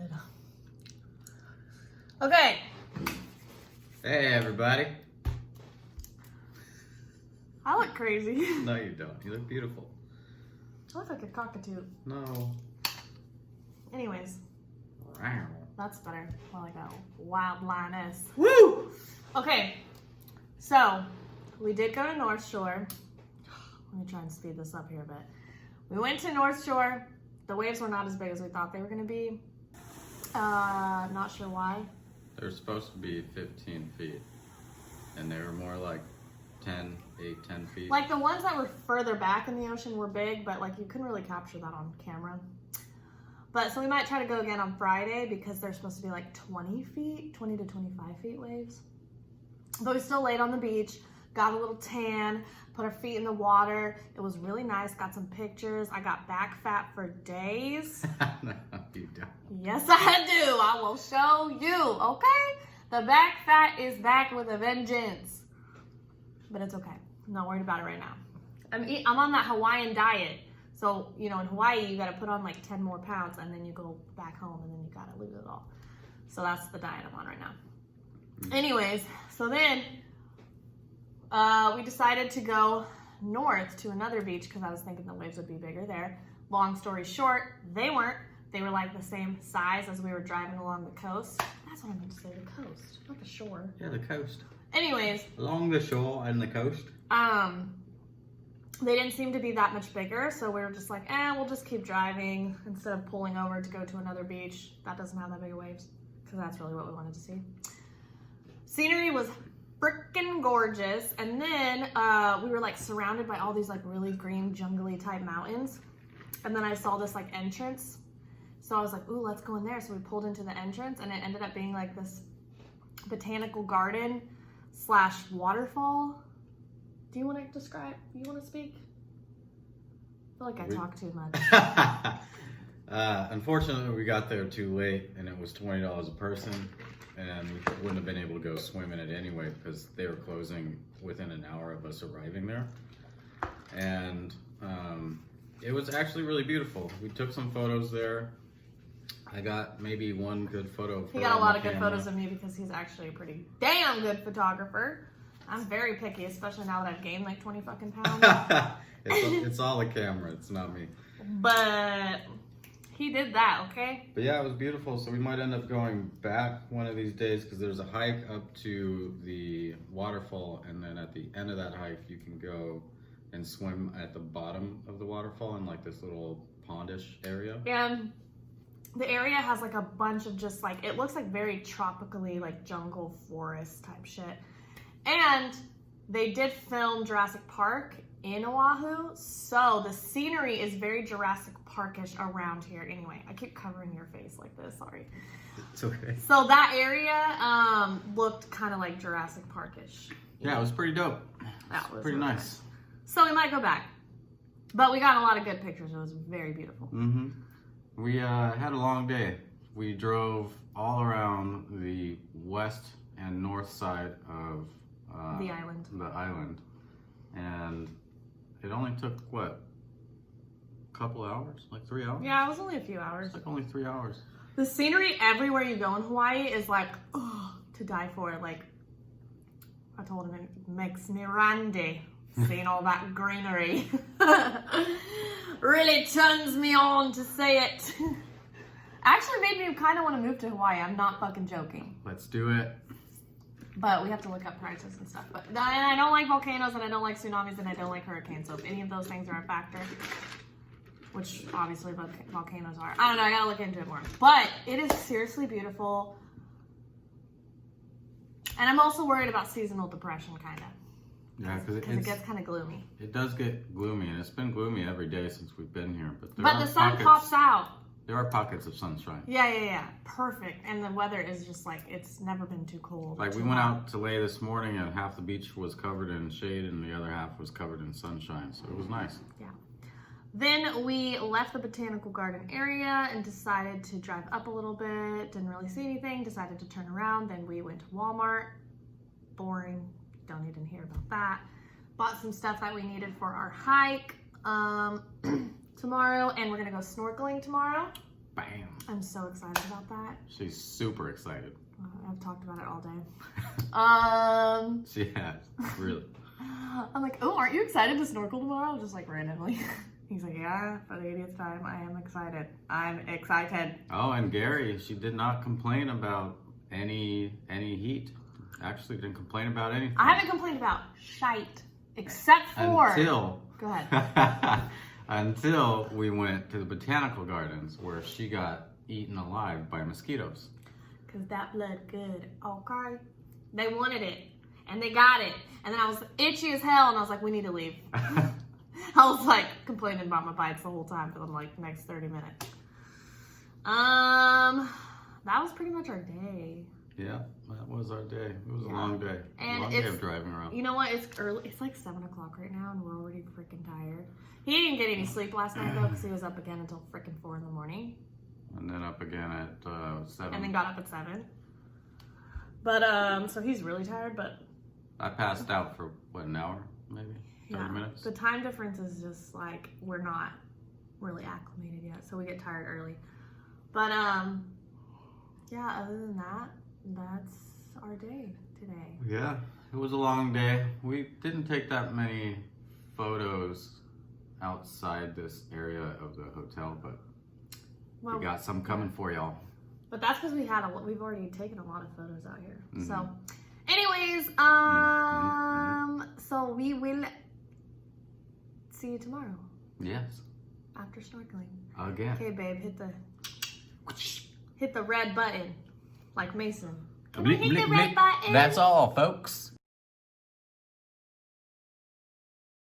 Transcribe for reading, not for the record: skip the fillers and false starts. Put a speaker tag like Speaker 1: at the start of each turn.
Speaker 1: good. Okay.
Speaker 2: Hey, everybody.
Speaker 1: I look crazy.
Speaker 2: No, you don't. You look beautiful.
Speaker 1: I look like a cockatoo.
Speaker 2: No.
Speaker 1: Anyways,
Speaker 2: Wow.
Speaker 1: that's better. More like a wild lioness.
Speaker 2: Woo!
Speaker 1: Okay, so we did go to North Shore. Let me try and speed this up here a bit. We went to North Shore. The waves were not as big as we thought they were going to be. Not sure why.
Speaker 2: They're supposed to be 15 feet, and they were more like 10 feet.
Speaker 1: Like the ones that were further back in the ocean were big, but like you couldn't really capture that on camera. But so we might try to go again on Friday because they're supposed to be like 20 to 25 feet waves. But we still laid on the beach, got a little tan, put our feet in the water. It was really nice, got some pictures. I got back fat for days.
Speaker 2: No, you don't.
Speaker 1: Yes, I do. I will show you, okay? The back fat is back with a vengeance. But it's okay. I'm not worried about it right now. I'm on that Hawaiian diet. So, you know, in Hawaii, you got to put on like 10 more pounds and then you go back home and then you got to lose it all. So that's the diet I'm on right now. Anyways, so then we decided to go north to another beach because I was thinking the waves would be bigger there. Long story short, they weren't. They were like the same size as we were driving along the coast. That's what I meant to say, the coast, not the shore.
Speaker 2: Yeah, the coast.
Speaker 1: Anyways.
Speaker 2: Along the shore and the coast.
Speaker 1: They didn't seem to be that much bigger, so we were just like, we'll just keep driving instead of pulling over to go to another beach that doesn't have that big of waves, because that's really what we wanted to see. Scenery was freaking gorgeous, and then we were like surrounded by all these like really green jungly type mountains, and then I saw this like entrance, so I was like, ooh, let's go in there. So we pulled into the entrance, and it ended up being like this botanical garden / waterfall. Do you want to describe? You want to speak? I feel like I talk too much.
Speaker 2: Unfortunately, we got there too late, and it was $20 a person, and we wouldn't have been able to go swim in it anyway because they were closing within an hour of us arriving there. And it was actually really beautiful. We took some photos there. I got maybe one good photo of her.
Speaker 1: He got a lot of good
Speaker 2: camera.
Speaker 1: photos of me because he's actually a pretty damn good photographer. I'm very picky, especially now that I've gained like 20 fucking pounds.
Speaker 2: it's all the camera, it's not me.
Speaker 1: But he did that, okay?
Speaker 2: But yeah, it was beautiful. So we might end up going back one of these days because there's a hike up to the waterfall, and then at the end of that hike, you can go and swim at the bottom of the waterfall in like this little pondish area.
Speaker 1: And the area has like a bunch of just like, it looks like very tropically like jungle forest type shit. And they did film Jurassic Park in Oahu, so the scenery is very Jurassic Parkish around here. Anyway, I keep covering your face like this, sorry.
Speaker 2: It's okay.
Speaker 1: So that area looked kind of like Jurassic Parkish.
Speaker 2: Yeah, it was pretty dope.
Speaker 1: That was
Speaker 2: pretty
Speaker 1: really
Speaker 2: nice.
Speaker 1: So we might go back. But we got a lot of good pictures. It was very beautiful.
Speaker 2: Mm-hmm. We had a long day. We drove all around the west and north side of
Speaker 1: the island.
Speaker 2: And it only took what, a couple hours, like 3 hours?
Speaker 1: Yeah, it was only a few hours.
Speaker 2: It's like only 3 hours.
Speaker 1: The scenery everywhere you go in Hawaii is like, oh, to die for. Like, I told him it makes me randy seeing all that greenery. Really turns me on to say it. Actually made me kind of want to move to Hawaii. I'm not fucking joking.
Speaker 2: Let's do it.
Speaker 1: But we have to look up prices and stuff. But I don't like volcanoes, and I don't like tsunamis, and I don't like hurricanes. So if any of those things are a factor, which obviously volcanoes are, I don't know, I gotta look into it more. But it is seriously beautiful. And I'm also worried about seasonal depression, kind of.
Speaker 2: Yeah, because
Speaker 1: it gets kind of gloomy.
Speaker 2: It does get gloomy, and it's been gloomy every day since we've been here. But
Speaker 1: the sun pops out.
Speaker 2: There are pockets of sunshine.
Speaker 1: Yeah. Perfect. And the weather is just like, it's never been too cold.
Speaker 2: Like we went out to lay this morning, and half the beach was covered in shade, and the other half was covered in sunshine. So it was nice.
Speaker 1: Yeah. Then we left the botanical garden area and decided to drive up a little bit. Didn't really see anything. Decided to turn around. Then we went to Walmart. Boring. Don't even hear about that. Bought some stuff that we needed for our hike tomorrow, and we're gonna go snorkeling tomorrow.
Speaker 2: Bam.
Speaker 1: I'm so excited about that.
Speaker 2: She's super excited.
Speaker 1: I've talked about it all day.
Speaker 2: She has, really.
Speaker 1: I'm like, oh, aren't you excited to snorkel tomorrow? Just like randomly. He's like, yeah, for the 80th time, I am excited. I'm excited.
Speaker 2: Oh, and Gary, she did not complain about any heat. Actually, didn't complain about anything.
Speaker 1: I haven't complained about shite, except for...
Speaker 2: Until...
Speaker 1: Go ahead.
Speaker 2: Until we went to the botanical gardens where she got eaten alive by mosquitoes.
Speaker 1: Because that blood good, okay? They wanted it, and they got it. And then I was itchy as hell, and I was like, we need to leave. I was like complaining about my bites the whole time for the like next 30 minutes. That was pretty much our day.
Speaker 2: Yeah, that was our day. It was a long day.
Speaker 1: And
Speaker 2: long day of driving around.
Speaker 1: You know what? It's early. It's like 7 o'clock right now, and we're already freaking tired. He didn't get any sleep last night though, because he was up again until freaking 4 in the morning.
Speaker 2: And then up again at 7.
Speaker 1: And then got up at 7. But so he's really tired. But
Speaker 2: I passed out for what, an hour, maybe 30 minutes.
Speaker 1: The time difference is just like we're not really acclimated yet, so we get tired early. But yeah. Other than that, that's our day today.
Speaker 2: Yeah, it was a long day. We didn't take that many photos outside this area of the hotel, but we got some coming for y'all.
Speaker 1: But that's because we've already taken a lot of photos out here.
Speaker 2: Mm-hmm.
Speaker 1: So, anyways, so we will see you tomorrow.
Speaker 2: Yes.
Speaker 1: After snorkeling.
Speaker 2: Again.
Speaker 1: Okay, babe, hit the red button, like Mason. Can I hit the red button?
Speaker 2: That's all, folks.